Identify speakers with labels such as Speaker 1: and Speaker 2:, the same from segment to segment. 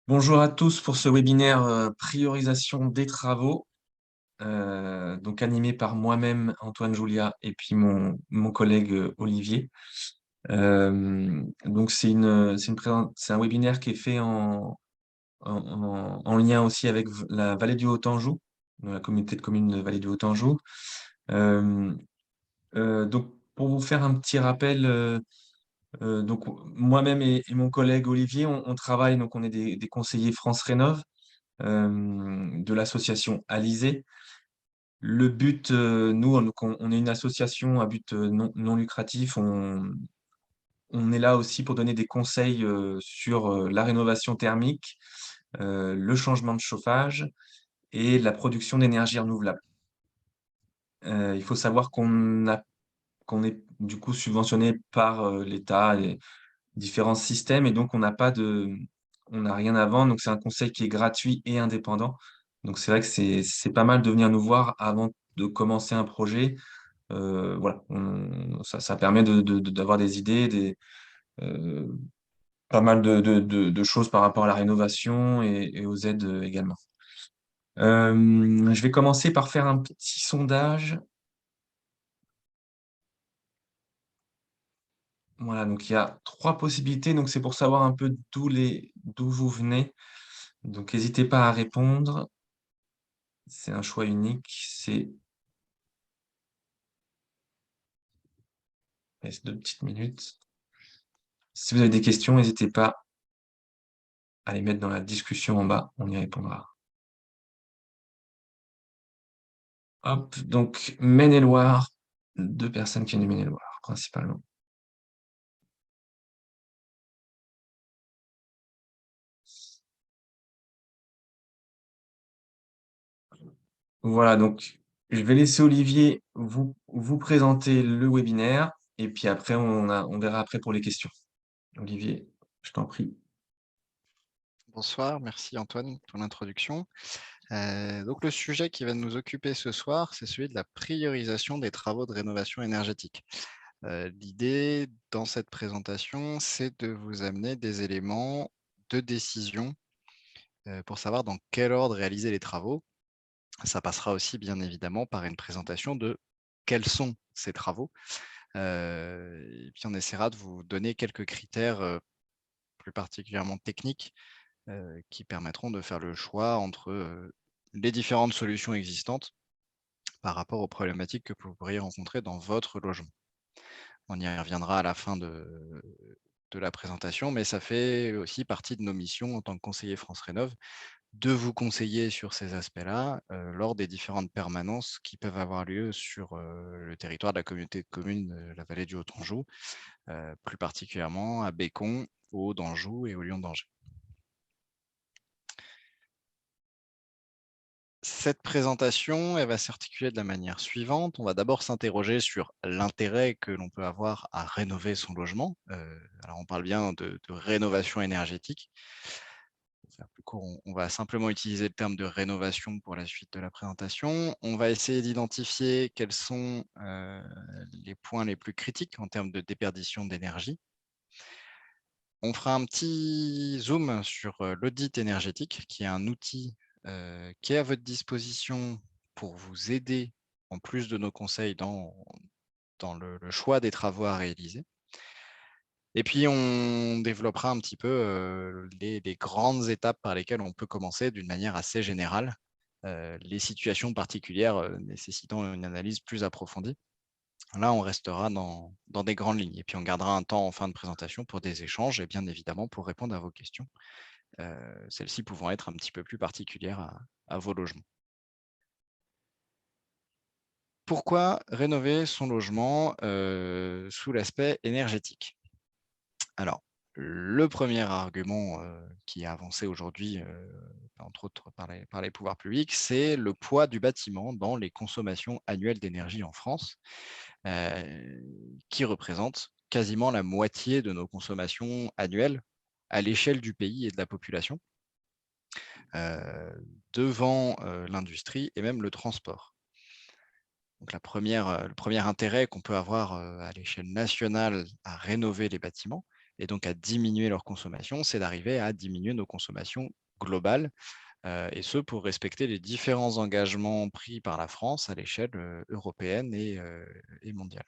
Speaker 1: Bonjour à tous pour ce webinaire priorisation des travaux, donc animé par moi-même, Antoine Julia, et puis mon collègue Olivier. Donc c'est un webinaire qui est fait en lien aussi avec la Vallée du Haut-Anjou, la communauté de communes Vallée du Haut-Anjou. Euh, donc pour vous faire un petit rappel, donc moi-même et mon collègue Olivier, on travaille, donc on est des conseillers France Rénov', de l'association Alizé. Le but, nous, on est une association à but non lucratif. On est là aussi pour donner des conseils sur la rénovation thermique, le changement de chauffage et la production d'énergie renouvelable. Il faut savoir qu'on est du coup subventionné par l'État et différents systèmes, et donc on n'a rien à vendre. Donc c'est un conseil qui est gratuit et indépendant. Donc c'est vrai que c'est pas mal de venir nous voir avant de commencer un projet. Voilà, ça permet d'avoir des idées, euh, pas mal de choses par rapport à la rénovation et aux aides également. Je vais commencer par faire un petit sondage. Voilà, donc il y a 3 possibilités. Donc c'est pour savoir un peu d'où vous venez. Donc n'hésitez pas à répondre. C'est un choix unique. Reste 2 petites minutes. Si vous avez des questions, n'hésitez pas à les mettre dans la discussion en bas. On y répondra. Hop, donc Maine-et-Loire. 2 personnes qui viennent du Maine-et-Loire, principalement. Voilà, donc je vais laisser Olivier vous présenter le webinaire et puis après on verra après pour les questions. Olivier, je t'en prie.
Speaker 2: Bonsoir, merci Antoine pour l'introduction. Donc le sujet qui va nous occuper ce soir, c'est celui de la priorisation des travaux de rénovation énergétique. L'idée dans cette présentation, c'est de vous amener des éléments de décision pour savoir dans quel ordre réaliser les travaux. Ça passera aussi bien évidemment par une présentation de quels sont ces travaux. Et puis on essaiera de vous donner quelques critères plus particulièrement techniques qui permettront de faire le choix entre les différentes solutions existantes par rapport aux problématiques que vous pourriez rencontrer dans votre logement. On y reviendra à la fin de la présentation, mais ça fait aussi partie de nos missions en tant que conseiller France Rénov' de vous conseiller sur ces aspects-là lors des différentes permanences qui peuvent avoir lieu sur le territoire de la communauté de communes de la vallée du Haut-Anjou, plus particulièrement à Bécon, au Haut d'Anjou et au Lion d'Angers. Cette présentation, elle va s'articuler de la manière suivante. On va d'abord s'interroger sur l'intérêt que l'on peut avoir à rénover son logement. Alors, on parle bien de rénovation énergétique. Pour faire plus court, on va simplement utiliser le terme de rénovation pour la suite de la présentation. On va essayer d'identifier quels sont les points les plus critiques en termes de déperdition d'énergie. On fera un petit zoom sur l'audit énergétique, qui est un outil qui est à votre disposition pour vous aider, en plus de nos conseils, dans le choix des travaux à réaliser. Et puis, on développera un petit peu les grandes étapes par lesquelles on peut commencer d'une manière assez générale, les situations particulières nécessitant une analyse plus approfondie. Là, on restera dans des grandes lignes. Et puis, on gardera un temps en fin de présentation pour des échanges et bien évidemment pour répondre à vos questions, celles-ci pouvant être un petit peu plus particulières à vos logements. Pourquoi rénover son logement sous l'aspect énergétique? Alors, le premier argument qui est avancé aujourd'hui, entre autres par les pouvoirs publics, c'est le poids du bâtiment dans les consommations annuelles d'énergie en France, qui représente quasiment la moitié de nos consommations annuelles à l'échelle du pays et de la population, devant l'industrie et même le transport. Donc le premier intérêt qu'on peut avoir à l'échelle nationale à rénover les bâtiments, et donc à diminuer leur consommation, c'est d'arriver à diminuer nos consommations globales, et ce pour respecter les différents engagements pris par la France à l'échelle européenne et mondiale.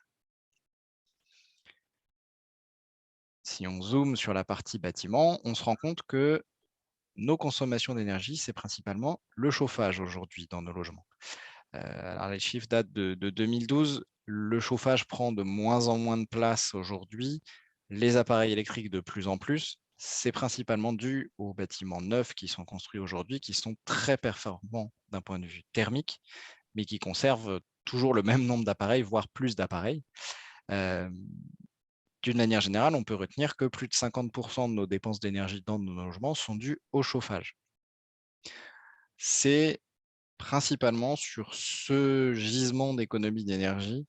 Speaker 2: Si on zoome sur la partie bâtiment, on se rend compte que nos consommations d'énergie, c'est principalement le chauffage aujourd'hui dans nos logements. Alors les chiffres datent de 2012. Le chauffage prend de moins en moins de place aujourd'hui. Les appareils électriques de plus en plus. C'est principalement dû aux bâtiments neufs qui sont construits aujourd'hui, qui sont très performants d'un point de vue thermique, mais qui conservent toujours le même nombre d'appareils, voire plus d'appareils. Euh, D'une manière générale, on peut retenir que plus de 50% de nos dépenses d'énergie dans nos logements sont dues au chauffage. C'est principalement sur ce gisement d'économie d'énergie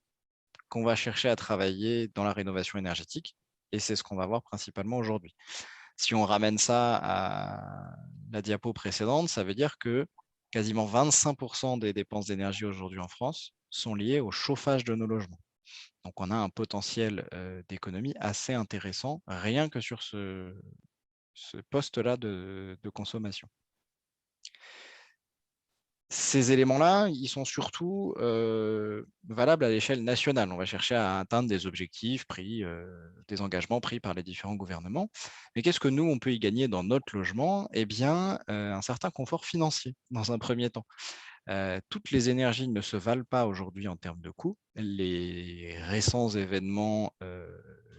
Speaker 2: qu'on va chercher à travailler dans la rénovation énergétique, et c'est ce qu'on va voir principalement aujourd'hui. Si on ramène ça à la diapo précédente, ça veut dire que quasiment 25% des dépenses d'énergie aujourd'hui en France sont liées au chauffage de nos logements. Donc on a un potentiel d'économie assez intéressant rien que sur ce poste-là de consommation. Ces éléments-là, ils sont surtout valables à l'échelle nationale. On va chercher à atteindre des objectifs pris, des engagements pris par les différents gouvernements. Mais qu'est-ce que nous, on peut y gagner dans notre logement? Eh bien, un certain confort financier, dans un premier temps. Toutes les énergies ne se valent pas aujourd'hui en termes de coûts. Les récents événements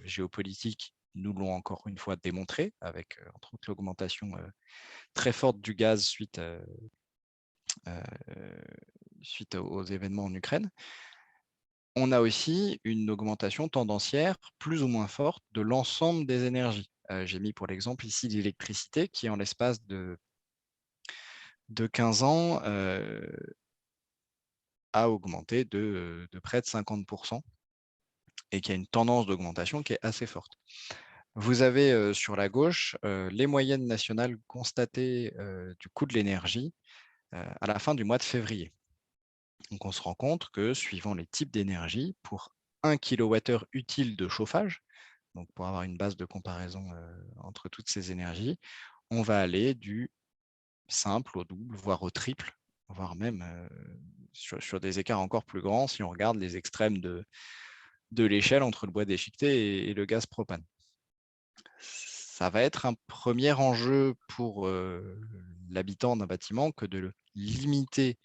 Speaker 2: géopolitiques nous l'ont encore une fois démontré, avec entre autres l'augmentation très forte du gaz suite aux événements en Ukraine. On a aussi une augmentation tendancière plus ou moins forte de l'ensemble des énergies. J'ai mis pour l'exemple ici l'électricité qui, en l'espace de 15 ans, a augmenté de près de 50% et qui a une tendance d'augmentation qui est assez forte. Vous avez sur la gauche les moyennes nationales constatées du coût de l'énergie à la fin du mois de février. Donc on se rend compte que suivant les types d'énergie, pour 1 kWh utile de chauffage, donc pour avoir une base de comparaison entre toutes ces énergies, on va aller du simple au double, voire au triple, voire même sur des écarts encore plus grands si on regarde les extrêmes de l'échelle entre le bois déchiqueté et le gaz propane. Ça va être un premier enjeu pour l'habitant d'un bâtiment que de limiter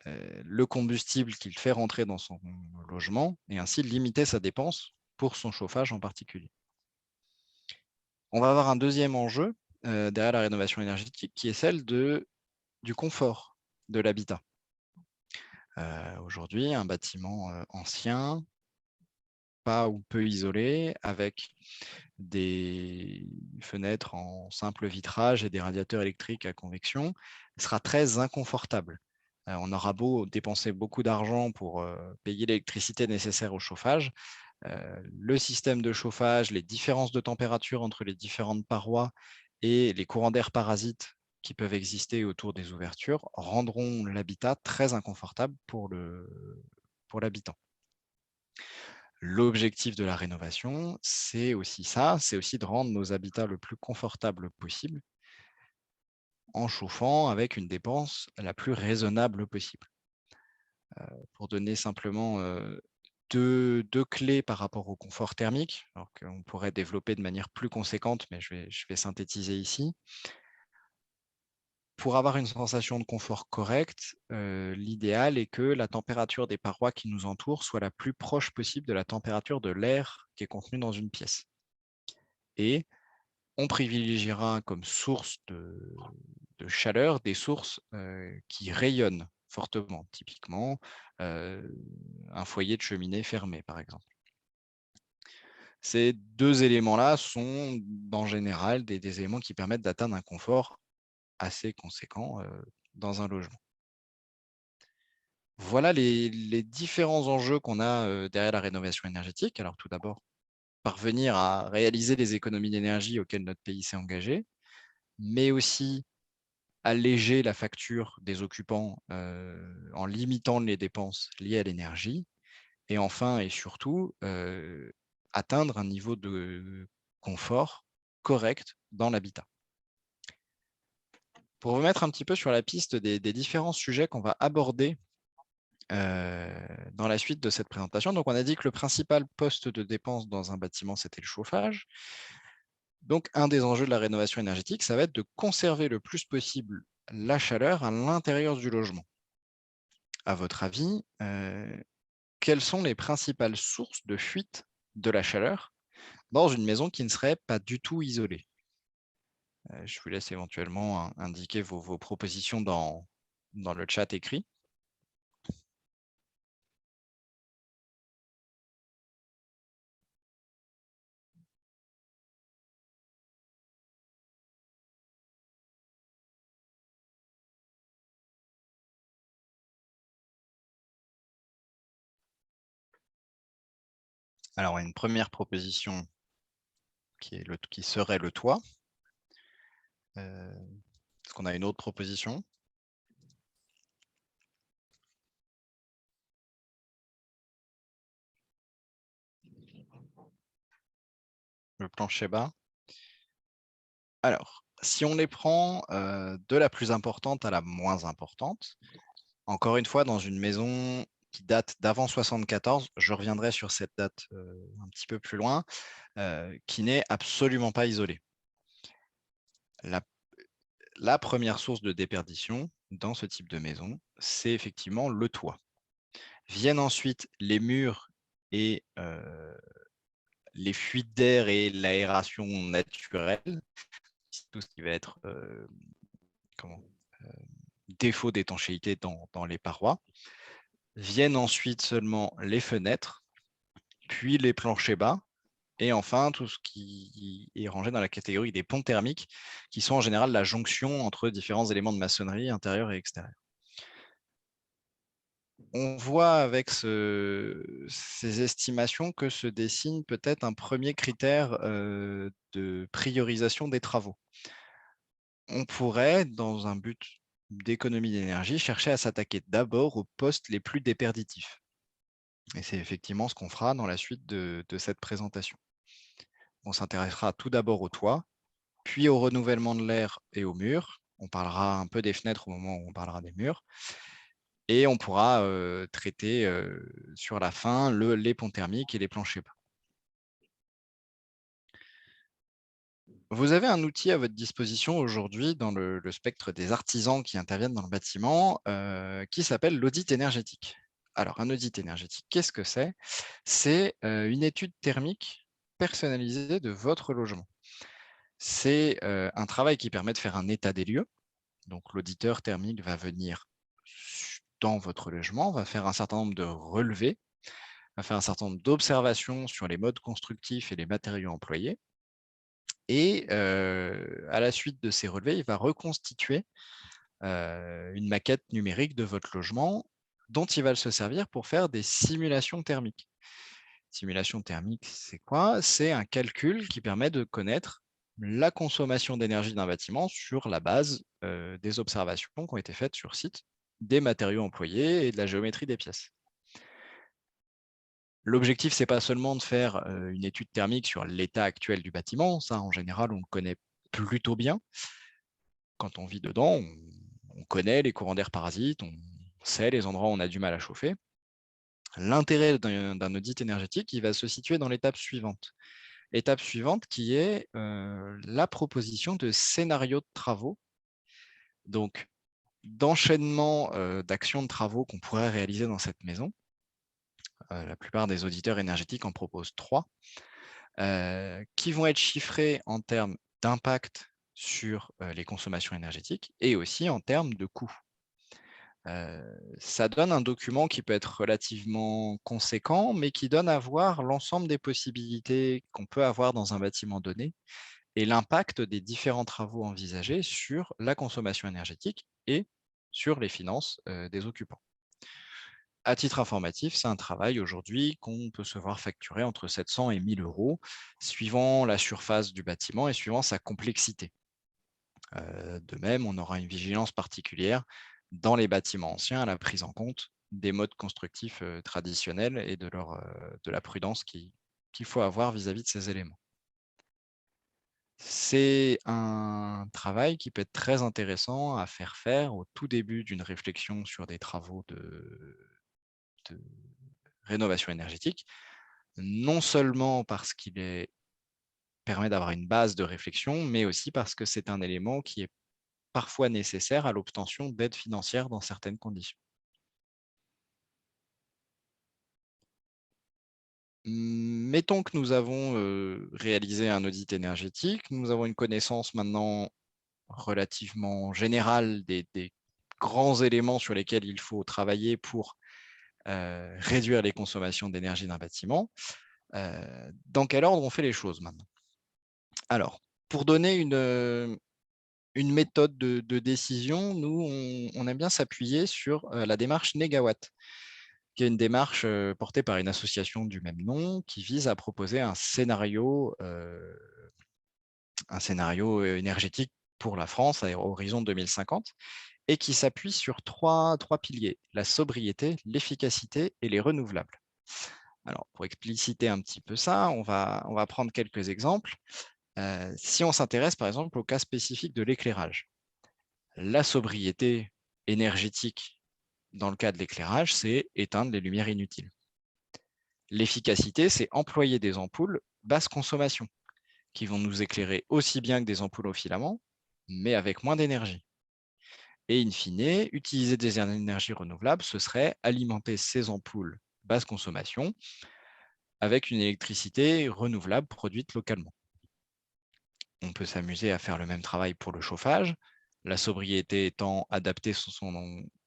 Speaker 2: le combustible qu'il fait rentrer dans son logement et ainsi limiter sa dépense pour son chauffage en particulier. On va avoir un deuxième enjeu derrière la rénovation énergétique qui est celle du confort de l'habitat. Aujourd'hui, un bâtiment ancien, pas ou peu isolé, avec des fenêtres en simple vitrage et des radiateurs électriques à convection, sera très inconfortable. On aura beau dépenser beaucoup d'argent pour payer l'électricité nécessaire au chauffage, le système de chauffage, les différences de température entre les différentes parois et les courants d'air parasites qui peuvent exister autour des ouvertures rendront l'habitat très inconfortable pour l'habitant. L'objectif de la rénovation, c'est aussi ça, c'est aussi de rendre nos habitats le plus confortable possible en chauffant avec une dépense la plus raisonnable possible. Pour donner simplement deux clés par rapport au confort thermique, alors qu'on pourrait développer de manière plus conséquente, mais je vais synthétiser ici. Pour avoir une sensation de confort correcte, l'idéal est que la température des parois qui nous entourent soit la plus proche possible de la température de l'air qui est contenu dans une pièce. Et on privilégiera comme source de chaleur des sources qui rayonnent fortement, typiquement un foyer de cheminée fermé, par exemple. Ces deux éléments-là sont, en général, des éléments qui permettent d'atteindre un confort assez conséquent dans un logement. Voilà les différents enjeux qu'on a derrière la rénovation énergétique. Alors tout d'abord, parvenir à réaliser les économies d'énergie auxquelles notre pays s'est engagé, mais aussi alléger la facture des occupants en limitant les dépenses liées à l'énergie. Et enfin et surtout, atteindre un niveau de confort correct dans l'habitat. Pour vous mettre un petit peu sur la piste des différents sujets qu'on va aborder dans la suite de cette présentation, donc on a dit que le principal poste de dépense dans un bâtiment, c'était le chauffage. Donc, un des enjeux de la rénovation énergétique, ça va être de conserver le plus possible la chaleur à l'intérieur du logement. À votre avis, quelles sont les principales sources de fuite de la chaleur dans une maison qui ne serait pas du tout isolée? Je vous laisse éventuellement indiquer vos propositions dans le chat écrit. Alors, une première proposition qui serait le toit. Est-ce qu'on a une autre proposition? Le plancher bas? Alors, si on les prend de la plus importante à la moins importante, encore une fois, dans une maison qui date d'avant 74, je reviendrai sur cette date un petit peu plus loin, qui n'est absolument pas isolée. La première source de déperdition dans ce type de maison, c'est effectivement le toit. Viennent ensuite les murs et les fuites d'air et l'aération naturelle, tout ce qui va être défaut d'étanchéité dans les parois. Viennent ensuite seulement les fenêtres, puis les planchers bas, et enfin tout ce qui est rangé dans la catégorie des ponts thermiques, qui sont en général la jonction entre différents éléments de maçonnerie intérieure et extérieure. On voit avec ces estimations que se dessine peut-être un premier critère de priorisation des travaux. On pourrait, dans un but d'économie d'énergie, chercher à s'attaquer d'abord aux postes les plus déperditifs. Et c'est effectivement ce qu'on fera dans la suite de cette présentation. On s'intéressera tout d'abord au toit, puis au renouvellement de l'air et aux murs. On parlera un peu des fenêtres au moment où on parlera des murs. Et on pourra traiter sur la fin les ponts thermiques et les planchers bas. Vous avez un outil à votre disposition aujourd'hui dans le spectre des artisans qui interviennent dans le bâtiment qui s'appelle l'audit énergétique. Alors, un audit énergétique, qu'est-ce que c'est? C'est une étude thermique personnalisée de votre logement. C'est un travail qui permet de faire un état des lieux. Donc, l'auditeur thermique va venir dans votre logement, va faire un certain nombre de relevés, va faire un certain nombre d'observations sur les modes constructifs et les matériaux employés. Et à la suite de ces relevés, il va reconstituer une maquette numérique de votre logement dont il va se servir pour faire des simulations thermiques. Simulation thermique, c'est quoi? C'est un calcul qui permet de connaître la consommation d'énergie d'un bâtiment sur la base des observations qui ont été faites sur site, des matériaux employés et de la géométrie des pièces. L'objectif, ce n'est pas seulement de faire une étude thermique sur l'état actuel du bâtiment. Ça, en général, on le connaît plutôt bien. Quand on vit dedans, on connaît les courants d'air parasites, on sait les endroits où on a du mal à chauffer. L'intérêt d'un audit énergétique, il va se situer dans l'étape suivante. Étape suivante qui est la proposition de scénarios de travaux, donc d'enchaînement d'actions de travaux qu'on pourrait réaliser dans cette maison. La plupart des auditeurs énergétiques en proposent 3, qui vont être chiffrés en termes d'impact sur les consommations énergétiques et aussi en termes de coûts. Ça donne un document qui peut être relativement conséquent, mais qui donne à voir l'ensemble des possibilités qu'on peut avoir dans un bâtiment donné et l'impact des différents travaux envisagés sur la consommation énergétique et sur les finances des occupants. À titre informatif, c'est un travail aujourd'hui qu'on peut se voir facturer entre 700 et 1000 euros, suivant la surface du bâtiment et suivant sa complexité. De même, on aura une vigilance particulière dans les bâtiments anciens à la prise en compte des modes constructifs traditionnels et de la prudence qu'il faut avoir vis-à-vis de ces éléments. c'est un travail qui peut être très intéressant à faire au tout début d'une réflexion sur des travaux de rénovation énergétique, non seulement parce qu'il permet d'avoir une base de réflexion, mais aussi parce que c'est un élément qui est parfois nécessaire à l'obtention d'aides financières dans certaines conditions. Mettons que nous avons réalisé un audit énergétique, nous avons une connaissance maintenant relativement générale des grands éléments sur lesquels il faut travailler pour réduire les consommations d'énergie d'un bâtiment. Dans quel ordre on fait les choses maintenant? Alors, pour donner une méthode de décision, nous, on aime bien s'appuyer sur la démarche Négawatt, qui est une démarche portée par une association du même nom qui vise à proposer un scénario énergétique pour la France à horizon 2050 et qui s'appuie sur trois piliers: la sobriété, l'efficacité et les renouvelables. Alors, pour expliciter un petit peu ça, on va prendre quelques exemples. Si on s'intéresse par exemple au cas spécifique de l'éclairage, la sobriété énergétique dans le cas de l'éclairage, c'est éteindre les lumières inutiles. L'efficacité, c'est employer des ampoules basse consommation qui vont nous éclairer aussi bien que des ampoules au filament, mais avec moins d'énergie. Et in fine, utiliser des énergies renouvelables, ce serait alimenter ces ampoules basse consommation avec une électricité renouvelable produite localement. On peut s'amuser à faire le même travail pour le chauffage, la sobriété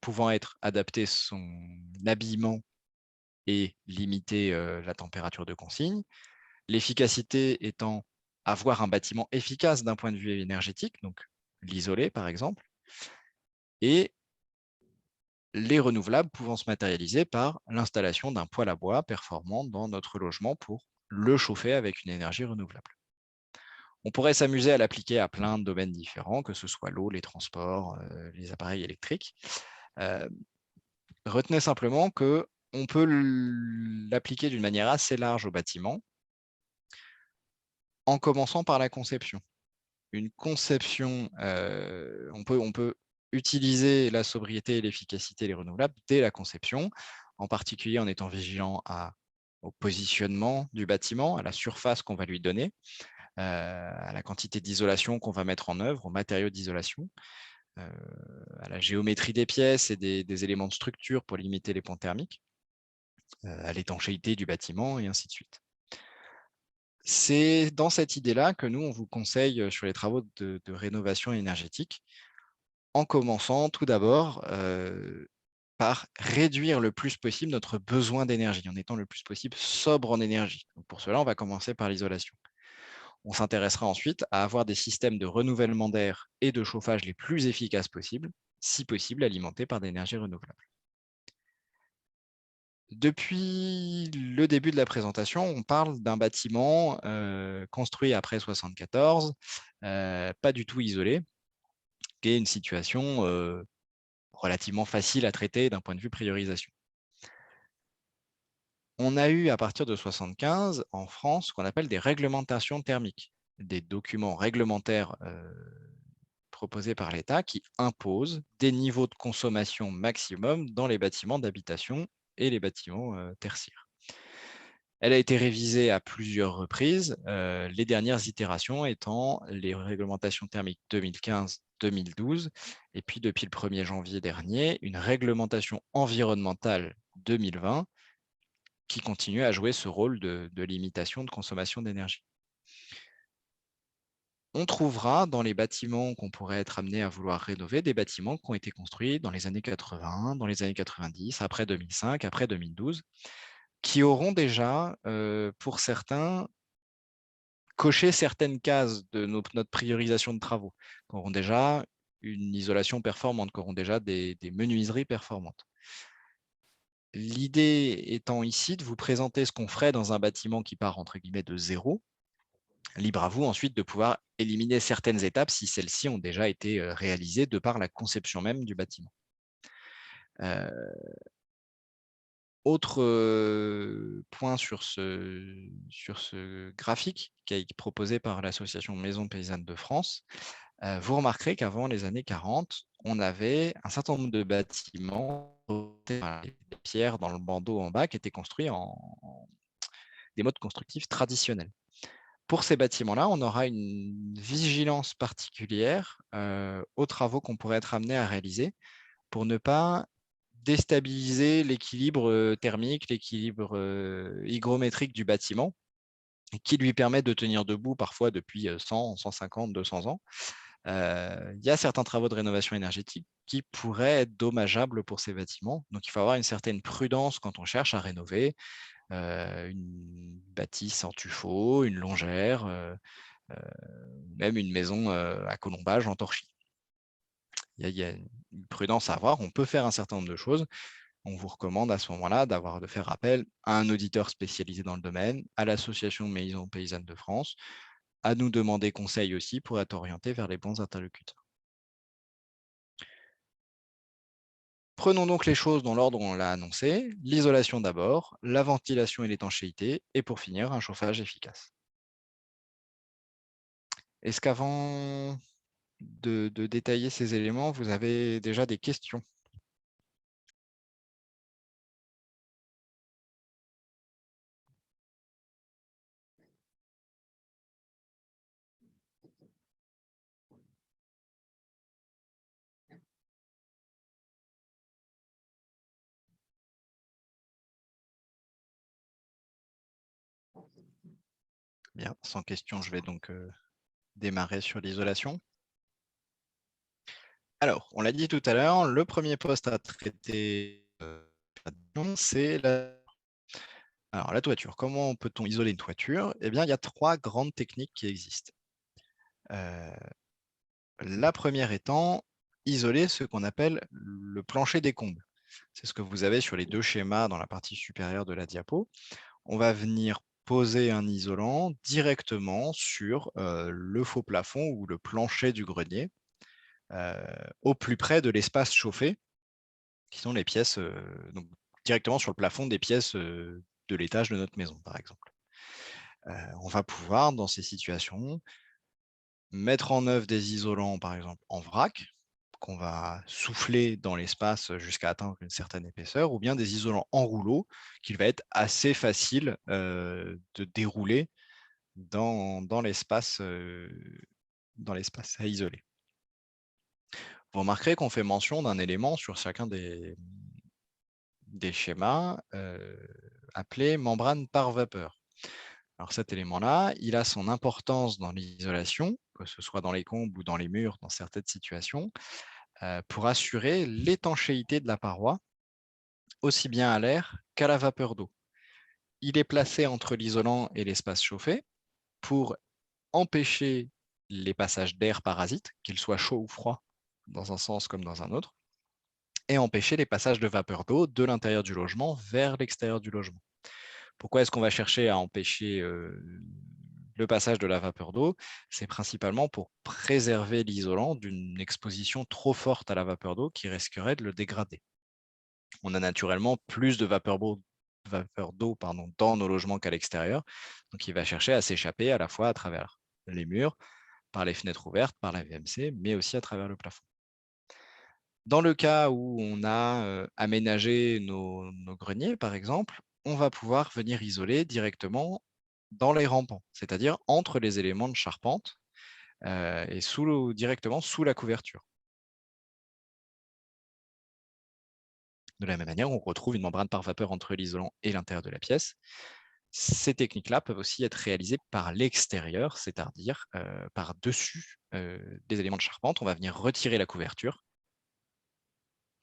Speaker 2: pouvant être adapté son habillement et limiter la température de consigne. L'efficacité étant avoir un bâtiment efficace d'un point de vue énergétique, donc l'isoler par exemple, et les renouvelables pouvant se matérialiser par l'installation d'un poêle à bois performant dans notre logement pour le chauffer avec une énergie renouvelable. On pourrait s'amuser à l'appliquer à plein de domaines différents, que ce soit l'eau, les transports, les appareils électriques. Retenez simplement qu'on peut l'appliquer d'une manière assez large au bâtiment, en commençant par la conception. Une conception, on peut utiliser la sobriété, l'efficacité et les renouvelables dès la conception, en particulier en étant vigilant au positionnement du bâtiment, à la surface qu'on va lui donner, à la quantité d'isolation qu'on va mettre en œuvre, aux matériaux d'isolation, à la géométrie des pièces et des éléments de structure pour limiter les ponts thermiques, à l'étanchéité du bâtiment et ainsi de suite. C'est dans cette idée-là que nous, on vous conseille sur les travaux de rénovation énergétique, en commençant tout d'abord par réduire le plus possible notre besoin d'énergie, en étant le plus possible sobre en énergie. Donc pour cela, on va commencer par l'isolation. On s'intéressera ensuite à avoir des systèmes de renouvellement d'air et de chauffage les plus efficaces possibles, si possible alimentés par des énergies renouvelables. Depuis le début de la présentation, on parle d'un bâtiment construit après 1974, pas du tout isolé, qui est une situation relativement facile à traiter d'un point de vue priorisation. On a eu à partir de 1975 en France ce qu'on appelle des réglementations thermiques, des documents réglementaires proposés par l'État qui imposent des niveaux de consommation maximum dans les bâtiments d'habitation et les bâtiments tertiaires. Elle a été révisée à plusieurs reprises, les dernières itérations étant les réglementations thermiques 2015-2012, et puis depuis le 1er janvier dernier, une réglementation environnementale 2020 qui continue à jouer ce rôle de limitation de consommation d'énergie. On trouvera dans les bâtiments qu'on pourrait être amené à vouloir rénover des bâtiments qui ont été construits dans les années 80, dans les années 90, après 2005, après 2012, qui auront déjà, pour certains, coché certaines cases de notre priorisation de travaux, qui auront déjà une isolation performante, qui auront déjà des menuiseries performantes. L'idée étant ici de vous présenter ce qu'on ferait dans un bâtiment qui part entre guillemets de zéro. Libre à vous ensuite de pouvoir éliminer certaines étapes si celles-ci ont déjà été réalisées de par la conception même du bâtiment. Autre point sur ce graphique qui est proposé par l'association Maisons Paysannes de France, vous remarquerez qu'avant les années 40, on avait un certain nombre de bâtiments, les pierres dans le bandeau en bas, qui étaient construits en des modes constructifs traditionnels. Pour ces bâtiments-là, on aura une vigilance particulière aux travaux qu'on pourrait être amené à réaliser pour ne pas déstabiliser l'équilibre thermique, l'équilibre hygrométrique du bâtiment, qui lui permet de tenir debout parfois depuis 100, 150, 200 ans. Il y a certains travaux de rénovation énergétique qui pourraient être dommageables pour ces bâtiments. Donc, il faut avoir une certaine prudence quand on cherche à rénover une bâtisse en tuffeau, une longère, même une maison à colombage en torchis. Il y a une prudence à avoir. On peut faire un certain nombre de choses. On vous recommande à ce moment-là de faire appel à un auditeur spécialisé dans le domaine, à l'association Maisons Paysannes de France, à nous demander conseil aussi pour être orienté vers les bons interlocuteurs. Prenons donc les choses dans l'ordre où on l'a annoncé. L'isolation d'abord, la ventilation et l'étanchéité, et pour finir, un chauffage efficace. Est-ce qu'avant de détailler ces éléments, vous avez déjà des questions? Bien, sans question, je vais donc démarrer sur l'isolation. Alors, on l'a dit tout à l'heure, le premier poste à traiter, c'est la toiture. Comment peut-on isoler une toiture? Eh bien, il y a 3 grandes techniques qui existent. La première étant isoler ce qu'on appelle le plancher des combles. C'est ce que vous avez sur les 2 schémas dans la partie supérieure de la diapo. On va venir poser un isolant directement sur le faux plafond ou le plancher du grenier, au plus près de l'espace chauffé, qui sont les pièces, donc directement sur le plafond des pièces de l'étage de notre maison, par exemple. On va pouvoir, dans ces situations, mettre en œuvre des isolants, par exemple, en vrac, qu'on va souffler dans l'espace jusqu'à atteindre une certaine épaisseur, ou bien des isolants en rouleau, qu'il va être assez facile de dérouler dans l'espace à isoler. Vous remarquerez qu'on fait mention d'un élément sur chacun des schémas appelé membrane par vapeur. Alors cet élément-là, il a son importance dans l'isolation, que ce soit dans les combles ou dans les murs, dans certaines situations, pour assurer l'étanchéité de la paroi, aussi bien à l'air qu'à la vapeur d'eau. Il est placé entre l'isolant et l'espace chauffé pour empêcher les passages d'air parasite, qu'ils soient chauds ou froids, dans un sens comme dans un autre, et empêcher les passages de vapeur d'eau de l'intérieur du logement vers l'extérieur du logement. Pourquoi est-ce qu'on va chercher à empêcher le passage de la vapeur d'eau? C'est principalement pour préserver l'isolant d'une exposition trop forte à la vapeur d'eau qui risquerait de le dégrader. On a naturellement plus de vapeur d'eau dans nos logements qu'à l'extérieur, donc il va chercher à s'échapper à la fois à travers les murs, par les fenêtres ouvertes, par la VMC, mais aussi à travers le plafond. Dans le cas où on a aménagé nos greniers, par exemple, on va pouvoir venir isoler directement dans les rampants, c'est-à-dire entre les éléments de charpente et directement sous la couverture. De la même manière, on retrouve une membrane par vapeur entre l'isolant et l'intérieur de la pièce. Ces techniques-là peuvent aussi être réalisées par l'extérieur, c'est-à-dire par-dessus des éléments de charpente. On va venir retirer la couverture,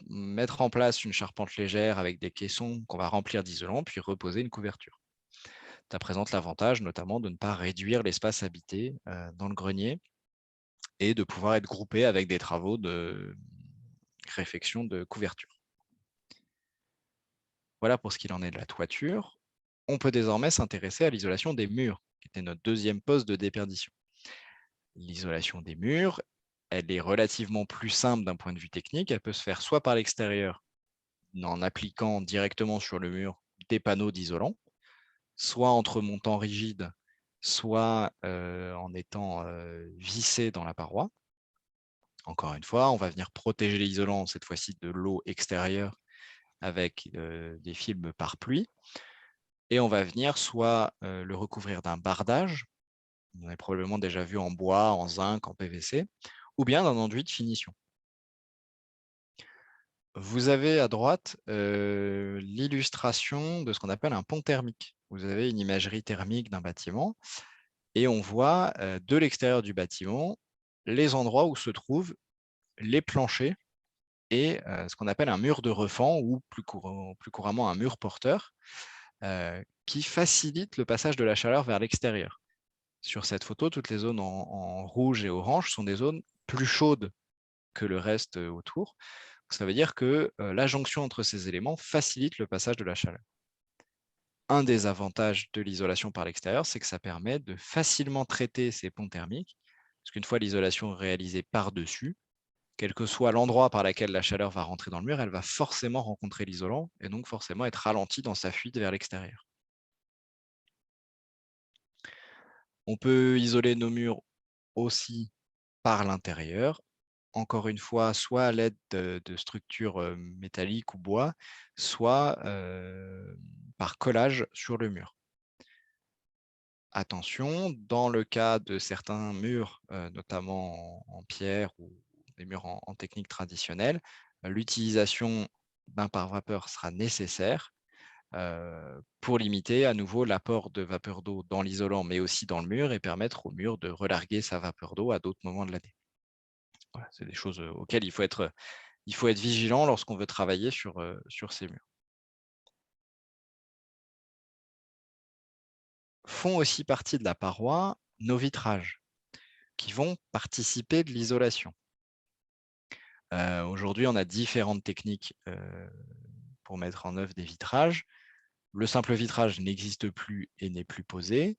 Speaker 2: mettre en place une charpente légère avec des caissons qu'on va remplir d'isolant, puis reposer une couverture. Ça présente l'avantage notamment de ne pas réduire l'espace habité dans le grenier et de pouvoir être groupé avec des travaux de réfection de couverture. Voilà pour ce qu'il en est de la toiture. On peut désormais s'intéresser à l'isolation des murs, qui était notre deuxième poste de déperdition. L'isolation des murs, elle est relativement plus simple d'un point de vue technique. Elle peut se faire soit par l'extérieur, en appliquant directement sur le mur des panneaux d'isolant, soit entre montants rigides, soit en étant vissés dans la paroi. Encore une fois, on va venir protéger l'isolant, cette fois-ci de l'eau extérieure, avec des films par pluie. Et on va venir soit le recouvrir d'un bardage, vous en avez probablement déjà vu en bois, en zinc, en PVC, ou bien d'un enduit de finition. Vous avez à droite l'illustration de ce qu'on appelle un pont thermique. Vous avez une imagerie thermique d'un bâtiment et on voit de l'extérieur du bâtiment les endroits où se trouvent les planchers et ce qu'on appelle un mur de refend ou plus couramment un mur porteur qui facilite le passage de la chaleur vers l'extérieur. Sur cette photo, toutes les zones en rouge et orange sont des zones plus chaudes que le reste autour. Ça veut dire que la jonction entre ces éléments facilite le passage de la chaleur. Un des avantages de l'isolation par l'extérieur, c'est que ça permet de facilement traiter ces ponts thermiques, parce qu'une fois l'isolation réalisée par-dessus, quel que soit l'endroit par lequel la chaleur va rentrer dans le mur, elle va forcément rencontrer l'isolant et donc forcément être ralentie dans sa fuite vers l'extérieur. On peut isoler nos murs aussi par l'intérieur, encore une fois, soit à l'aide de structures métalliques ou bois, soit par collage sur le mur. Attention, dans le cas de certains murs, notamment en pierre ou des murs en technique traditionnelle, l'utilisation d'un pare-vapeur sera nécessaire pour limiter à nouveau l'apport de vapeur d'eau dans l'isolant, mais aussi dans le mur, et permettre au mur de relarguer sa vapeur d'eau à d'autres moments de l'année. Voilà, c'est des choses auxquelles il faut être vigilant lorsqu'on veut travailler sur ces murs. Font aussi partie de la paroi nos vitrages, qui vont participer de l'isolation. Aujourd'hui, on a différentes techniques pour mettre en œuvre des vitrages. Le simple vitrage n'existe plus et n'est plus posé.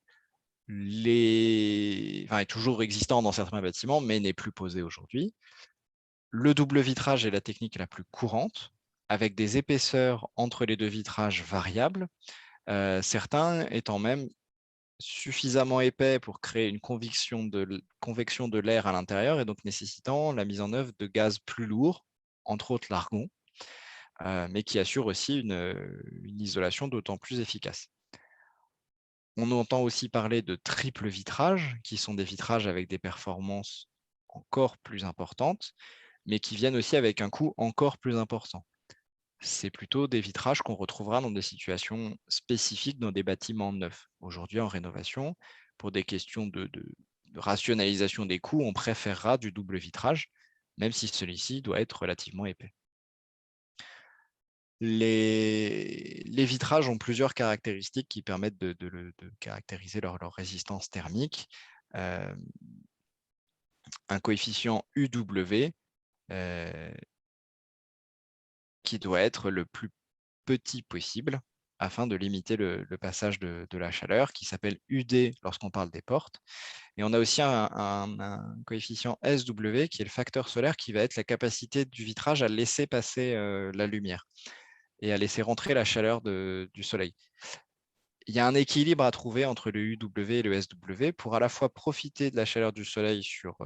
Speaker 2: Est toujours existant dans certains bâtiments, mais n'est plus posé aujourd'hui. Le double vitrage est la technique la plus courante, avec des épaisseurs entre les deux vitrages variables, certains étant même suffisamment épais pour créer une convection de l'air à l'intérieur et donc nécessitant la mise en œuvre de gaz plus lourds, entre autres l'argon, mais qui assure aussi une isolation d'autant plus efficace. On entend aussi parler de triple vitrage, qui sont des vitrages avec des performances encore plus importantes, mais qui viennent aussi avec un coût encore plus important. C'est plutôt des vitrages qu'on retrouvera dans des situations spécifiques dans des bâtiments neufs. Aujourd'hui, en rénovation, pour des questions de rationalisation des coûts, on préférera du double vitrage, même si celui-ci doit être relativement épais. Les vitrages ont plusieurs caractéristiques qui permettent de caractériser leur résistance thermique. Un coefficient UW qui doit être le plus petit possible afin de limiter le passage de la chaleur, qui s'appelle UD lorsqu'on parle des portes. Et on a aussi un coefficient SW qui est le facteur solaire, qui va être la capacité du vitrage à laisser passer la lumière et à laisser rentrer la chaleur du soleil. Il y a un équilibre à trouver entre le UW et le SW pour à la fois profiter de la chaleur du soleil sur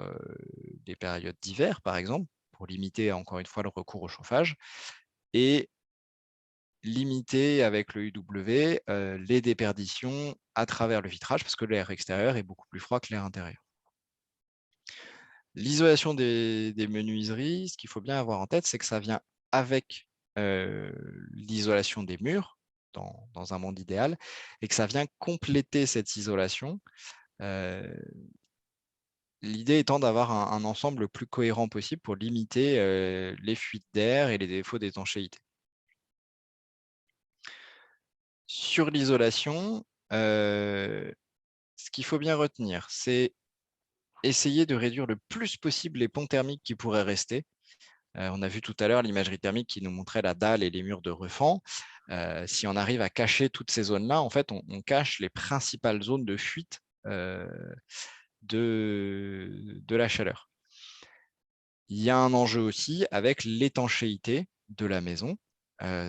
Speaker 2: des périodes d'hiver, par exemple, pour limiter encore une fois le recours au chauffage, et limiter avec le UW les déperditions à travers le vitrage, parce que l'air extérieur est beaucoup plus froid que l'air intérieur. L'isolation des menuiseries, ce qu'il faut bien avoir en tête, c'est que ça vient avec l'isolation des murs, dans un monde idéal, et que ça vient compléter cette isolation. L'idée étant d'avoir un ensemble le plus cohérent possible pour limiter les fuites d'air et les défauts d'étanchéité. Sur l'isolation, ce qu'il faut bien retenir, c'est essayer de réduire le plus possible les ponts thermiques qui pourraient rester. On a vu tout à l'heure l'imagerie thermique qui nous montrait la dalle et les murs de refend. Si on arrive à cacher toutes ces zones-là, en fait, on cache les principales zones de fuite de la chaleur. Il y a un enjeu aussi avec l'étanchéité de la maison.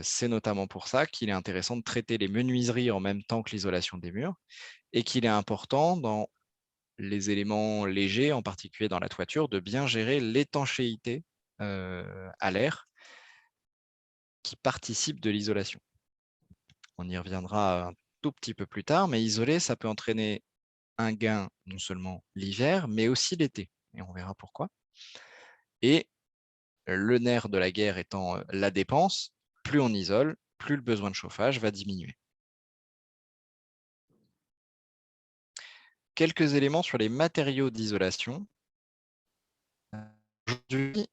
Speaker 2: C'est notamment pour ça qu'il est intéressant de traiter les menuiseries en même temps que l'isolation des murs et qu'il est important dans les éléments légers, en particulier dans la toiture, de bien gérer l'étanchéité à l'air qui participe de l'isolation. On y reviendra un tout petit peu plus tard, mais isoler, ça peut entraîner un gain non seulement l'hiver, mais aussi l'été. Et on verra pourquoi. Et le nerf de la guerre étant la dépense, plus on isole, plus le besoin de chauffage va diminuer. Quelques éléments sur les matériaux d'isolation. Aujourd'hui,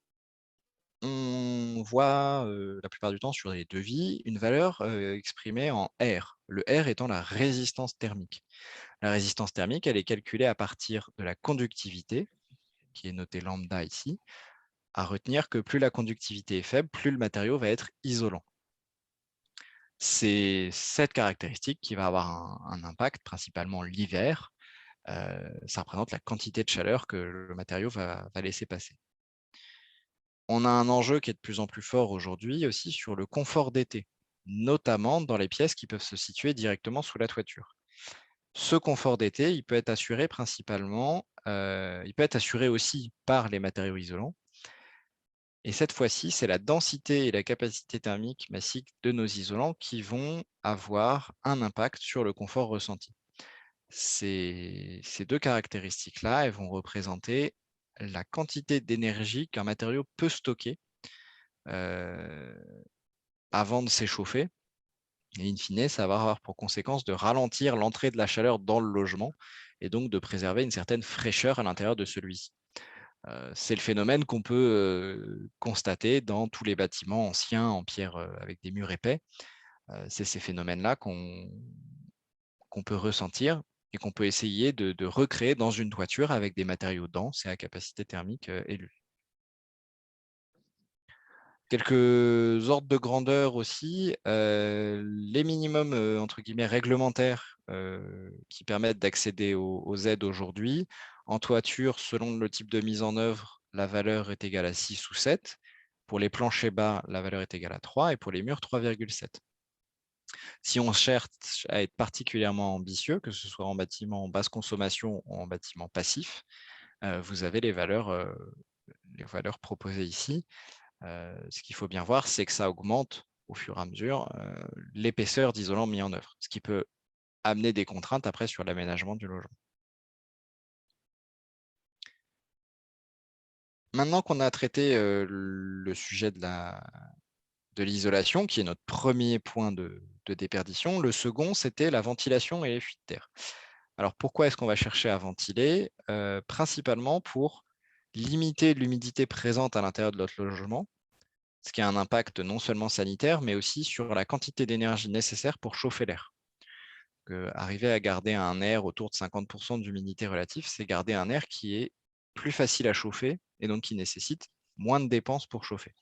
Speaker 2: on voit la plupart du temps sur les devis une valeur exprimée en R, le R étant la résistance thermique. La résistance thermique, elle est calculée à partir de la conductivité, qui est notée lambda ici, à retenir que plus la conductivité est faible, plus le matériau va être isolant. C'est cette caractéristique qui va avoir un impact, principalement l'hiver. Ça représente la quantité de chaleur que le matériau va laisser passer. On a un enjeu qui est de plus en plus fort aujourd'hui aussi sur le confort d'été, notamment dans les pièces qui peuvent se situer directement sous la toiture. Ce confort d'été, il peut être assuré principalement, il peut être assuré aussi par les matériaux isolants. Et cette fois-ci, c'est la densité et la capacité thermique massique de nos isolants qui vont avoir un impact sur le confort ressenti. Ces deux caractéristiques-là, elles vont représenter la quantité d'énergie qu'un matériau peut stocker avant de s'échauffer. Et in fine, ça va avoir pour conséquence de ralentir l'entrée de la chaleur dans le logement et donc de préserver une certaine fraîcheur à l'intérieur de celui-ci. C'est le phénomène qu'on peut constater dans tous les bâtiments anciens en pierre avec des murs épais. C'est ces phénomènes-là qu'on peut ressentir et qu'on peut essayer de recréer dans une toiture avec des matériaux denses et à capacité thermique élevée. Quelques ordres de grandeur aussi, les minimums entre guillemets réglementaires qui permettent d'accéder aux aides aujourd'hui. En toiture, selon le type de mise en œuvre, la valeur est égale à 6 ou 7. Pour les planchers bas, la valeur est égale à 3 et pour les murs, 3,7. Si on cherche à être particulièrement ambitieux, que ce soit en bâtiment basse consommation ou en bâtiment passif, vous avez les valeurs proposées ici. Ce qu'il faut bien voir, c'est que ça augmente au fur et à mesure l'épaisseur d'isolant mis en œuvre, ce qui peut amener des contraintes après sur l'aménagement du logement. Maintenant qu'on a traité le sujet de l'isolation, qui est notre premier point de déperdition, le second, c'était la ventilation et les fuites d'air. Alors pourquoi est-ce qu'on va chercher à ventiler? Principalement pour limiter l'humidité présente à l'intérieur de notre logement, ce qui a un impact non seulement sanitaire, mais aussi sur la quantité d'énergie nécessaire pour chauffer l'air. Arriver à garder un air autour de 50% d'humidité relative, c'est garder un air qui est plus facile à chauffer et donc qui nécessite moins de dépenses pour chauffer.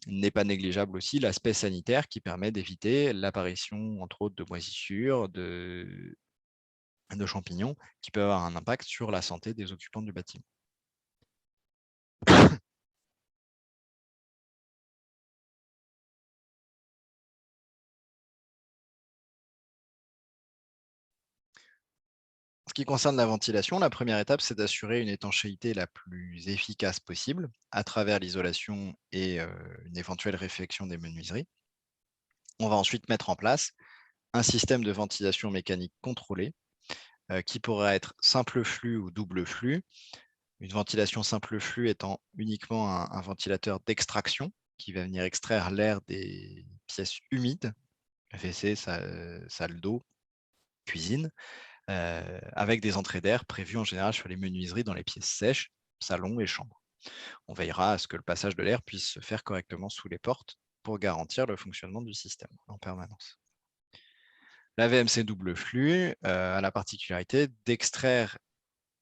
Speaker 2: Il n'est pas négligeable aussi l'aspect sanitaire qui permet d'éviter l'apparition, entre autres, de moisissures, de champignons qui peuvent avoir un impact sur la santé des occupants du bâtiment. En ce qui concerne la ventilation, la première étape, c'est d'assurer une étanchéité la plus efficace possible à travers l'isolation et une éventuelle réfection des menuiseries. On va ensuite mettre en place un système de ventilation mécanique contrôlée qui pourra être simple flux ou double flux. Une ventilation simple flux étant uniquement un ventilateur d'extraction qui va venir extraire l'air des pièces humides, WC, salle d'eau, cuisine, avec des entrées d'air prévues en général sur les menuiseries dans les pièces sèches, salon et chambre. On veillera à ce que le passage de l'air puisse se faire correctement sous les portes pour garantir le fonctionnement du système en permanence. La VMC double flux a la particularité d'extraire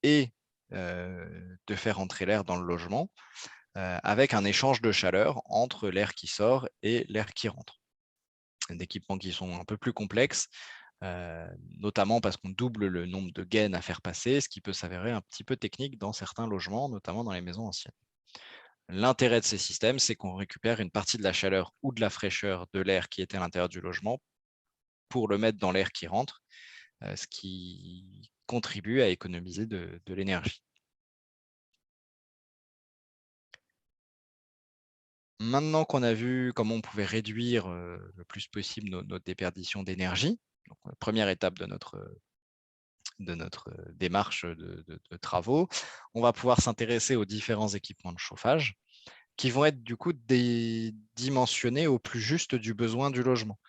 Speaker 2: et de faire entrer l'air dans le logement avec un échange de chaleur entre l'air qui sort et l'air qui rentre. Des équipements qui sont un peu plus complexes, notamment parce qu'on double le nombre de gaines à faire passer, ce qui peut s'avérer un petit peu technique dans certains logements, notamment dans les maisons anciennes. L'intérêt de ces systèmes, c'est qu'on récupère une partie de la chaleur ou de la fraîcheur de l'air qui était à l'intérieur du logement pour le mettre dans l'air qui rentre, ce qui contribue à économiser de l'énergie. Maintenant qu'on a vu comment on pouvait réduire le plus possible notre déperdition d'énergie, donc première étape de notre démarche de travaux, on va pouvoir s'intéresser aux différents équipements de chauffage qui vont être du coup dimensionnés au plus juste du besoin du logement.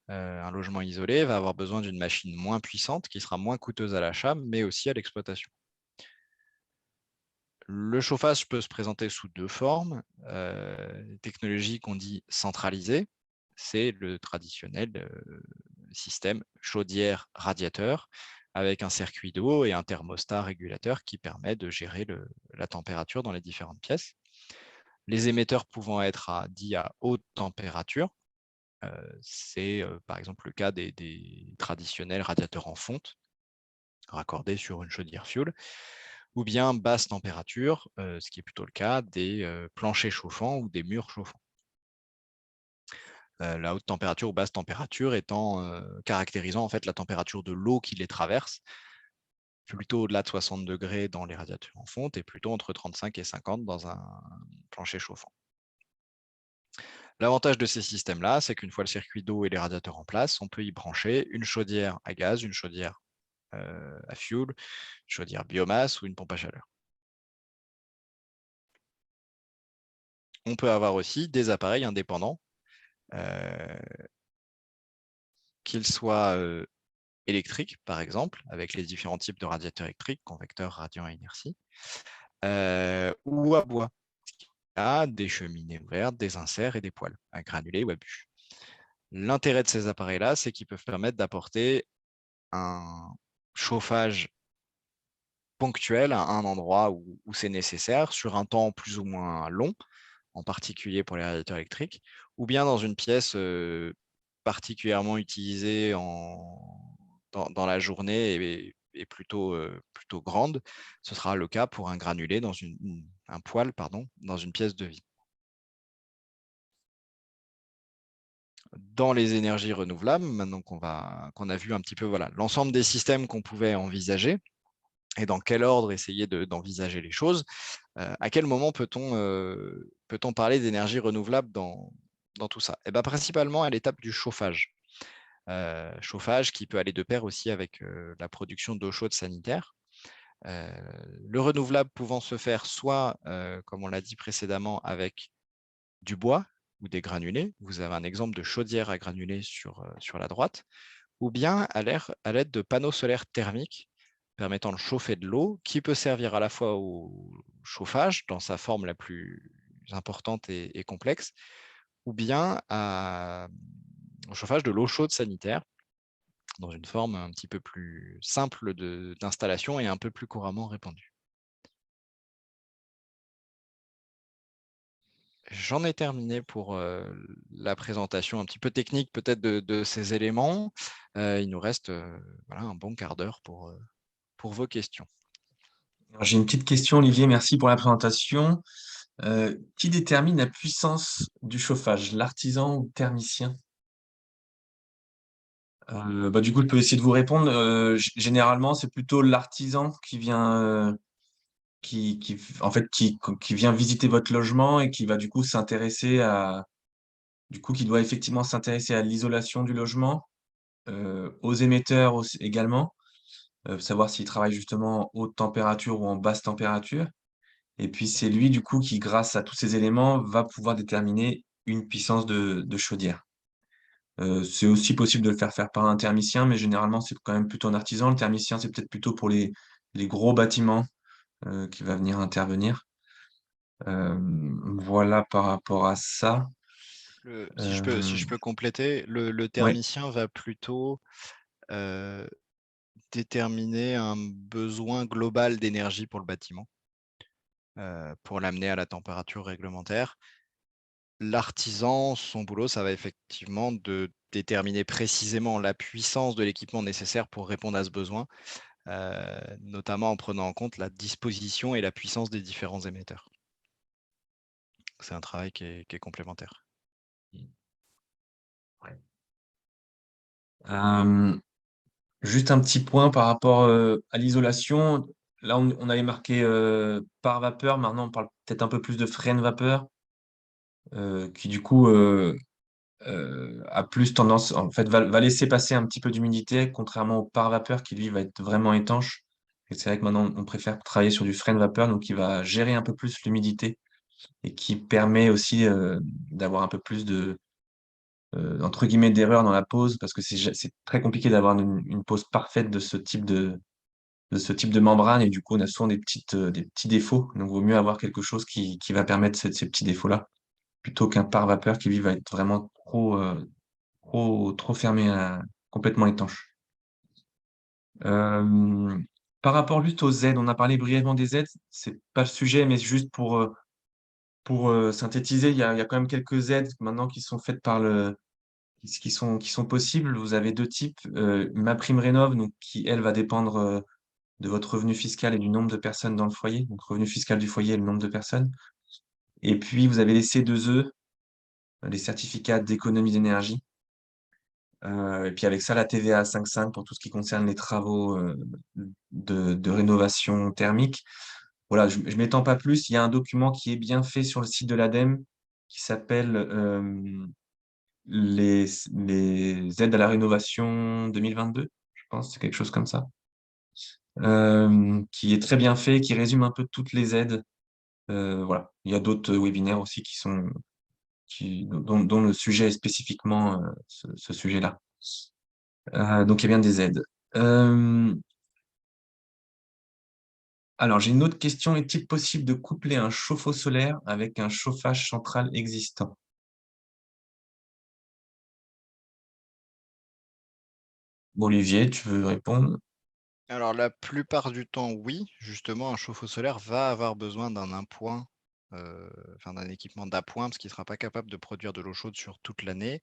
Speaker 2: Un logement isolé va avoir besoin d'une machine moins puissante qui sera moins coûteuse à l'achat, mais aussi à l'exploitation. Le chauffage peut se présenter sous deux formes. Technologie qu'on dit centralisée, c'est le traditionnel système chaudière-radiateur avec un circuit d'eau et un thermostat régulateur qui permet de gérer la température dans les différentes pièces. Les émetteurs pouvant être dits à haute température, c'est par exemple le cas des traditionnels radiateurs en fonte raccordés sur une chaudière fuel, ou bien basse température, ce qui est plutôt le cas des planchers chauffants ou des murs chauffants. La haute température ou basse température caractérisant en fait la température de l'eau qui les traverse, plutôt au-delà de 60 degrés dans les radiateurs en fonte et plutôt entre 35 et 50 dans un plancher chauffant. L'avantage de ces systèmes-là, c'est qu'une fois le circuit d'eau et les radiateurs en place, on peut y brancher une chaudière à gaz, une chaudière à fuel, une chaudière biomasse ou une pompe à chaleur. On peut avoir aussi des appareils indépendants, qu'ils soient électriques, par exemple, avec les différents types de radiateurs électriques, convecteurs, radiants à inertie, ou à bois, des cheminées ouvertes, des inserts et des poêles à granulés ou à bûches. L'intérêt de ces appareils-là, c'est qu'ils peuvent permettre d'apporter un chauffage ponctuel à un endroit où c'est nécessaire, sur un temps plus ou moins long, en particulier pour les radiateurs électriques, ou bien dans une pièce particulièrement utilisée dans la journée et plutôt grande. Ce sera le cas pour un granulé un poêle dans une pièce de vie. Dans les énergies renouvelables, maintenant qu'on a vu un petit peu l'ensemble des systèmes qu'on pouvait envisager et dans quel ordre essayer d'envisager les choses, à quel moment peut-on parler d'énergie renouvelable dans tout ça? Eh ben, principalement à l'étape du chauffage. Chauffage qui peut aller de pair aussi avec la production d'eau chaude sanitaire. Le renouvelable pouvant se faire soit, comme on l'a dit précédemment, avec du bois ou des granulés. Vous avez un exemple de chaudière à granulés sur la droite, ou bien à l'aide de panneaux solaires thermiques permettant de chauffer de l'eau qui peut servir à la fois au chauffage dans sa forme la plus importante et complexe, ou bien au chauffage de l'eau chaude sanitaire dans une forme un petit peu plus simple d'installation et un peu plus couramment répandue. J'en ai terminé pour la présentation un petit peu technique peut-être de ces éléments. Il nous reste un bon quart d'heure pour vos questions.
Speaker 1: Alors, j'ai une petite question, Olivier, merci pour la présentation. Qui détermine la puissance du chauffage, l'artisan ou le thermicien? Du coup, je peux essayer de vous répondre. Généralement, c'est plutôt l'artisan qui vient, qui vient visiter votre logement et qui va du coup qui doit effectivement s'intéresser à l'isolation du logement, aux émetteurs aussi, également, savoir s'ils travaillent justement en haute température ou en basse température. Et puis c'est lui du coup qui, grâce à tous ces éléments, va pouvoir déterminer une puissance de chaudière. C'est aussi possible de le faire par un thermicien, mais généralement c'est quand même plutôt un artisan. Le thermicien, c'est peut-être plutôt pour les gros bâtiments, qui va venir intervenir. Voilà par rapport à ça.
Speaker 2: Si je peux,
Speaker 1: Hem,
Speaker 2: compléter, le
Speaker 1: ouais.
Speaker 2: thermicien va plutôt déterminer un besoin global d'énergie pour le bâtiment, pour l'amener à la température réglementaire. L'artisan, son boulot, ça va effectivement de déterminer précisément la puissance de l'équipement nécessaire pour répondre à ce besoin, notamment en prenant en compte la disposition et la puissance des différents émetteurs. C'est un travail qui est complémentaire.
Speaker 1: Ouais. Juste un petit point par rapport à l'isolation. Là, on avait marqué par vapeur. Maintenant, on parle peut-être un peu plus de freine vapeur, qui du coup a plus tendance, en fait, va laisser passer un petit peu d'humidité, contrairement au par vapeur qui lui va être vraiment étanche. Et c'est vrai que maintenant, on préfère travailler sur du freine vapeur, donc qui va gérer un peu plus l'humidité et qui permet aussi d'avoir un peu plus de entre guillemets d'erreur dans la pose, parce que c'est très compliqué d'avoir une pose parfaite de ce type de membrane, et du coup on a souvent des petits défauts, donc vaut mieux avoir quelque chose qui va permettre ces petits défauts-là, plutôt qu'un pare-vapeur qui lui va être vraiment trop fermé, complètement étanche. Euh, Par rapport juste aux aides, on a parlé brièvement des aides, c'est pas le sujet, mais juste pour synthétiser, il y a quand même quelques aides maintenant qui sont faites par qui sont possibles. Vous avez deux types. Ma prime rénov, donc, qui, elle, va dépendre de votre revenu fiscal et du nombre de personnes dans le foyer. Donc, revenu fiscal du foyer et le nombre de personnes. Et puis, vous avez les C2E, les certificats d'économie d'énergie. Et puis, avec ça, la TVA à 5,5 pour tout ce qui concerne les travaux de rénovation thermique. Voilà, je ne m'étends pas plus. Il y a un document qui est bien fait sur le site de l'ADEME qui s'appelle les, les aides à la rénovation 2022, je pense, c'est quelque chose comme ça, qui est très bien fait, qui résume un peu toutes les aides. Voilà. Il y a d'autres webinaires aussi dont le sujet est spécifiquement ce sujet-là. Donc il y a bien des aides. Euh, alors j'ai une autre question. Est-il possible de coupler un chauffe-eau solaire avec un chauffage central existant? Olivier, tu veux répondre?
Speaker 2: Alors, la plupart du temps, oui. Justement, un chauffe-eau solaire va avoir besoin d'un appoint, enfin d'un équipement d'appoint, parce qu'il ne sera pas capable de produire de l'eau chaude sur toute l'année.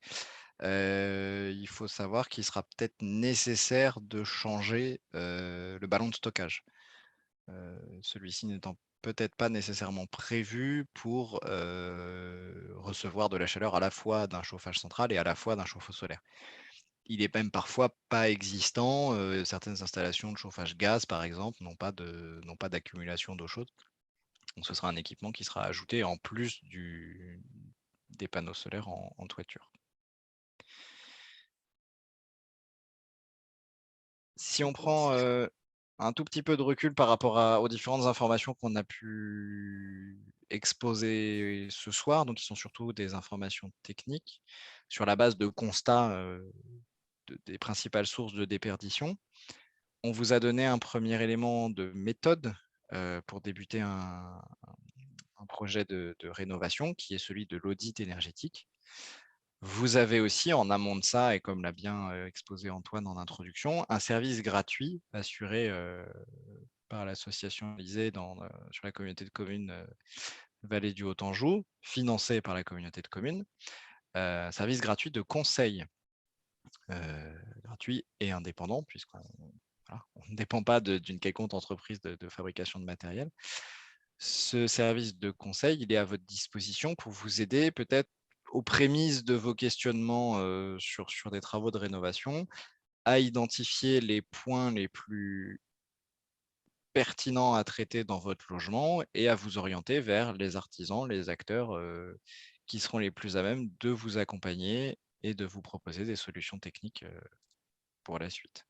Speaker 2: Il faut savoir qu'il sera peut-être nécessaire de changer le ballon de stockage. Celui-ci n'étant peut-être pas nécessairement prévu pour recevoir de la chaleur à la fois d'un chauffage central et à la fois d'un chauffe-eau solaire. Il est même parfois pas existant. Certaines installations de chauffage gaz, par exemple, n'ont pas d'accumulation d'eau chaude. Donc ce sera un équipement qui sera ajouté en plus des panneaux solaires en toiture. Si on prend un tout petit peu de recul par rapport aux différentes informations qu'on a pu exposer ce soir, donc qui sont surtout des informations techniques, sur la base de constats des principales sources de déperdition, on vous a donné un premier élément de méthode pour débuter un projet de rénovation, qui est celui de l'audit énergétique. Vous avez aussi, en amont de ça, et comme l'a bien exposé Antoine en introduction, un service gratuit assuré par l'association Élysée sur la communauté de communes Vallée du Haut-Anjou, financé par la communauté de communes, service gratuit de conseil, gratuit et indépendant, puisqu'on ne dépend pas d'une quelconque entreprise de fabrication de matériel. Ce service de conseil, il est à votre disposition pour vous aider peut-être aux prémices de vos questionnements sur des travaux de rénovation, à identifier les points les plus pertinents à traiter dans votre logement et à vous orienter vers les artisans, les acteurs qui seront les plus à même de vous accompagner et de vous proposer des solutions techniques pour la suite.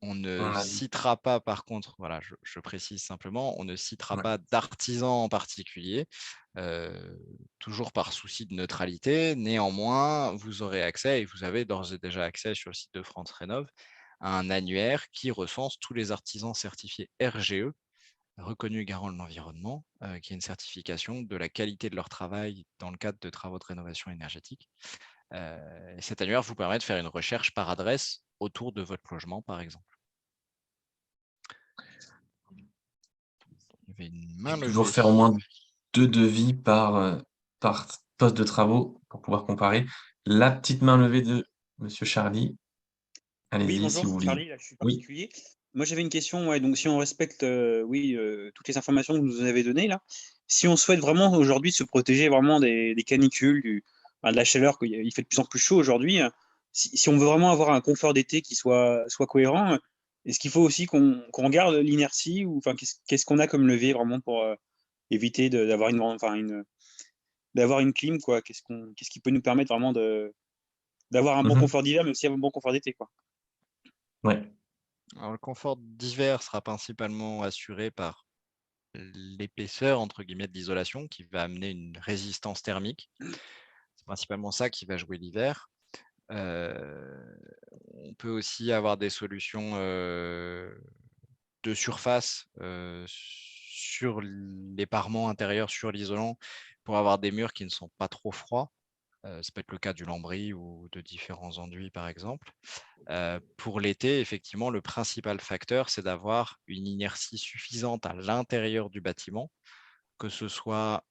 Speaker 2: On ne
Speaker 1: On a dit.
Speaker 2: citera pas, par contre, voilà, je précise simplement, on ne citera
Speaker 1: Ouais.
Speaker 2: pas d'artisans en particulier, toujours par souci de neutralité. Néanmoins, vous aurez accès, et vous avez d'ores et déjà accès sur le site de France Rénov', à un annuaire qui recense tous les artisans certifiés RGE, reconnus garants de l'environnement, qui est une certification de la qualité de leur travail dans le cadre de travaux de rénovation énergétique. Cet annuaire vous permet de faire une recherche par adresse autour de votre logement, par exemple. Il y avait une main
Speaker 1: Et toujours
Speaker 2: levée.
Speaker 1: faire au moins 2 devis par poste de travaux pour pouvoir comparer. La petite main levée de Monsieur Charlie.
Speaker 3: Oui,
Speaker 1: Allez-y si
Speaker 3: bonjour,
Speaker 1: vous
Speaker 3: c'est
Speaker 1: voulez.
Speaker 3: Charlie, là, je suis
Speaker 1: Oui.
Speaker 3: particulier. Moi, j'avais une question, ouais, donc si on respecte, oui, toutes les informations que vous nous avez données là, si on souhaite vraiment aujourd'hui se protéger vraiment des canicules, de la chaleur, qu'il fait de plus en plus chaud aujourd'hui, si on veut vraiment avoir un confort d'été qui soit cohérent, est-ce qu'il faut aussi qu'on garde l'inertie ou enfin, qu'est-ce qu'on a comme levier vraiment pour éviter d'avoir d'avoir une clim, quoi? Qu'est-ce qui peut nous permettre vraiment d'avoir un bon
Speaker 1: Mhm.
Speaker 3: confort d'hiver, mais aussi un bon confort d'été, quoi?
Speaker 1: Ouais.
Speaker 2: Alors, le confort d'hiver sera principalement assuré par l'épaisseur entre guillemets de l'isolation qui va amener une résistance thermique. C'est principalement ça qui va jouer l'hiver. On peut aussi avoir des solutions de surface sur les parements intérieurs, sur l'isolant, pour avoir des murs qui ne sont pas trop froids. Ça peut être le cas du lambris ou de différents enduits, par exemple. Pour l'été, effectivement, le principal facteur, c'est d'avoir une inertie suffisante à l'intérieur du bâtiment, que ce soit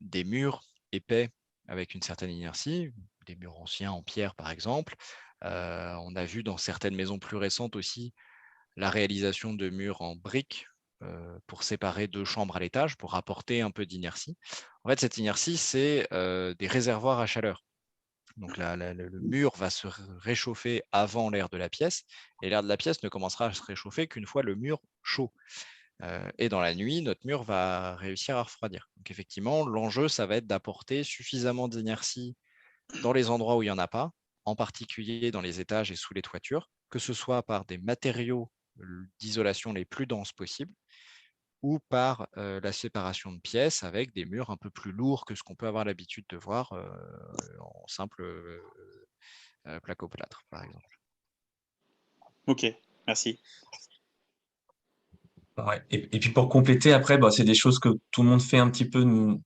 Speaker 2: des murs épais avec une certaine inertie, des murs anciens en pierre, par exemple. On a vu dans certaines maisons plus récentes aussi la réalisation de murs en briques pour séparer 2 chambres à l'étage, pour apporter un peu d'inertie. En fait, cette inertie, c'est des réservoirs à chaleur. Donc le mur va se réchauffer avant l'air de la pièce, et l'air de la pièce ne commencera à se réchauffer qu'une fois le mur chaud. Et dans la nuit, notre mur va réussir à refroidir. Donc effectivement, l'enjeu, ça va être d'apporter suffisamment d'inertie dans les endroits où il n'y en a pas, en particulier dans les étages et sous les toitures, que ce soit par des matériaux d'isolation les plus denses possibles, ou par la séparation de pièces avec des murs un peu plus lourds que ce qu'on peut avoir l'habitude de voir en simple placo-plâtre, par exemple.
Speaker 3: Ok, merci.
Speaker 1: Ouais. Et puis pour compléter, après, bah, c'est des choses que tout le monde fait un petit peu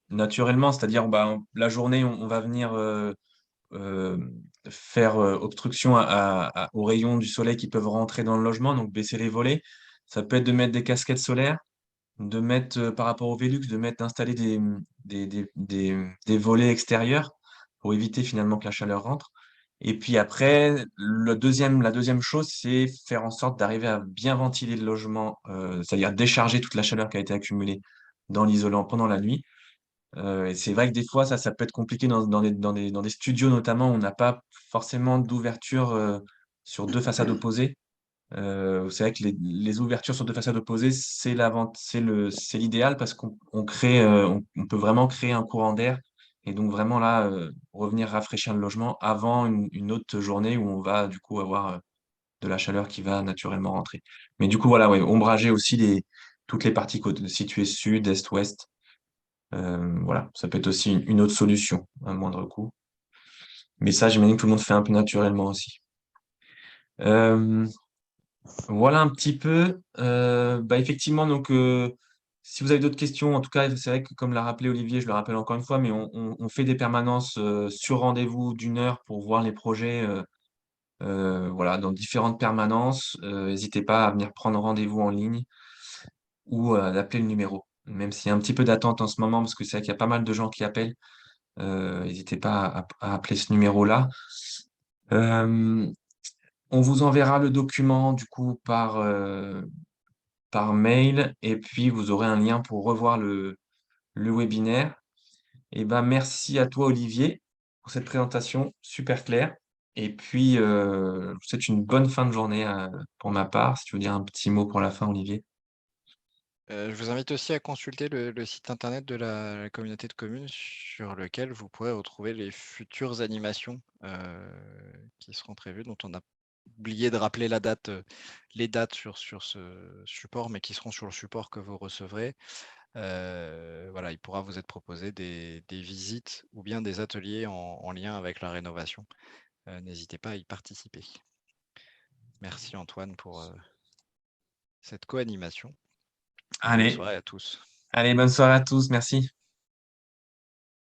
Speaker 1: naturellement, c'est-à-dire bah, la journée, on va venir euh, faire obstruction aux rayons du soleil qui peuvent rentrer dans le logement, donc baisser les volets. Ça peut être de mettre des casquettes solaires, de mettre, par rapport au Velux, d'installer des volets extérieurs pour éviter finalement que la chaleur rentre. Et puis après, la deuxième chose, c'est faire en sorte d'arriver à bien ventiler le logement, c'est-à-dire décharger toute la chaleur qui a été accumulée dans l'isolant pendant la nuit. Et c'est vrai que des fois, ça peut être compliqué dans des studios notamment, où on n'a pas forcément d'ouverture sur deux façades opposées. C'est vrai que les ouvertures sur deux façades opposées, c'est l'idéal parce qu'on crée, on peut vraiment créer un courant d'air et donc vraiment là, revenir rafraîchir le logement avant une autre journée où on va du coup avoir de la chaleur qui va naturellement rentrer. Mais du coup, voilà, ouais, ombrager aussi toutes les parties situées sud, est, ouest. Voilà, ça peut être aussi une autre solution à moindre coût. Mais ça, j'imagine que tout le monde fait un peu naturellement aussi. Euh, Voilà un petit peu. Bah effectivement, donc si vous avez d'autres questions, en tout cas, c'est vrai que comme l'a rappelé Olivier, je le rappelle encore une fois, mais on fait des permanences sur rendez-vous d'1 heure pour voir les projets, voilà, dans différentes permanences. N'hésitez pas à venir prendre rendez-vous en ligne ou d'appeler le numéro. Même s'il y a un petit peu d'attente en ce moment, parce que c'est vrai qu'il y a pas mal de gens qui appellent, n'hésitez pas à appeler ce numéro-là. Euh, on vous enverra le document du coup par mail et puis vous aurez un lien pour revoir le webinaire. Et ben, merci à toi, Olivier, pour cette présentation super claire. Et puis, je vous souhaite une bonne fin de journée pour ma part. Si tu veux dire un petit mot pour la fin, Olivier.
Speaker 2: Je vous invite aussi à consulter le site internet de la communauté de communes sur lequel vous pourrez retrouver les futures animations qui seront prévues, dont on a oublié de rappeler les dates sur ce support, mais qui seront sur le support que vous recevrez. Voilà, il pourra vous être proposé des visites ou bien des ateliers en lien avec la rénovation. N'hésitez pas à y participer. Merci Antoine pour cette co-animation et bonne
Speaker 1: Allez,
Speaker 2: soirée à tous.
Speaker 1: allez, bonne soirée à tous. Merci.